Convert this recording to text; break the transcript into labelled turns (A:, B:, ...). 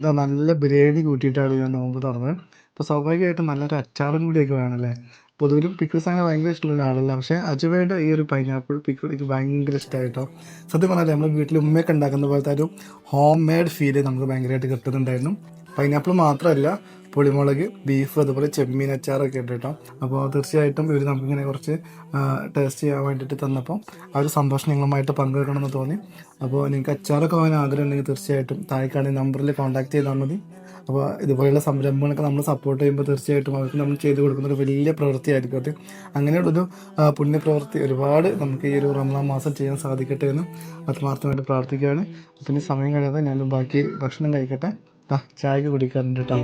A: ഇതാ നല്ല ബിരിയാണി കൂട്ടിയിട്ടാണ് ഞാൻ നോമ്പ് തുറന്നത്. അപ്പോൾ സ്വാഭാവികമായിട്ടും നല്ലൊരു അച്ചാറും കൂടിയൊക്കെ വേണമല്ലേ. പൊതുവിലും പിക്കിൾസ് അങ്ങനെ ഭയങ്കര ഇഷ്ടമുള്ള ആളല്ല, പക്ഷേ അജുവയുടെ ഈ ഒരു പൈനാപ്പിൾ പിക്കിൾ എനിക്ക് ഭയങ്കര ഇഷ്ടമായിട്ടോ. സത്യം പറഞ്ഞാൽ നമ്മൾ വീട്ടിൽ ഉമ്മയൊക്കെ ഉണ്ടാക്കുന്ന പോലത്തെ ഒരു ഹോം മെയ്ഡ് ഫീല് നമുക്ക് ഭയങ്കരമായിട്ട് കിട്ടുന്നുണ്ടായിരുന്നു. പൈനാപ്പിൾ മാത്രമല്ല, പുളിമുളക്, ബീഫ്, അതുപോലെ ചെമ്മീൻ അച്ചാറൊക്കെ ഉണ്ട് കേട്ടോ. അപ്പോൾ തീർച്ചയായിട്ടും ഇവർ നമുക്കിങ്ങനെ കുറച്ച് ടേസ്റ്റ് ചെയ്യാൻ വേണ്ടിയിട്ട് തന്നപ്പോൾ ആ ഒരു സന്തോഷം നിങ്ങളുമായിട്ട് പങ്കുവെക്കണമെന്ന് തോന്നി. അപ്പോൾ നിങ്ങൾക്ക് അച്ചാറൊക്കെ വാങ്ങാൻ ആഗ്രഹം ഉണ്ടെങ്കിൽ തീർച്ചയായിട്ടും താഴെക്കാണ് നമ്പറിൽ കോൺടാക്ട് ചെയ്താൽ മതി. അപ്പോൾ ഇതുപോലെയുള്ള സംരംഭങ്ങളൊക്കെ നമ്മൾ സപ്പോർട്ട് ചെയ്യുമ്പോൾ തീർച്ചയായിട്ടും അവർക്ക് നമ്മൾ ചെയ്തു കൊടുക്കുന്ന ഒരു വലിയ പ്രവൃത്തിയായിരിക്കും അത്. അങ്ങനെയുള്ളൊരു പുണ്യപ്രവൃത്തി ഒരുപാട് നമുക്ക് ഈ ഒരു റമദാൻ മാസം ചെയ്യാൻ സാധിക്കട്ടെ എന്ന് ആത്മാർത്ഥമായിട്ട് പ്രാർത്ഥിക്കുകയാണ്. അപ്പം ഇനി സമയം കഴിയാതെ ഞാൻ ബാക്കി ഭക്ഷണം കഴിക്കട്ടെ. ചായക്ക് കുടിക്കാറുണ്ട് കേട്ടോ.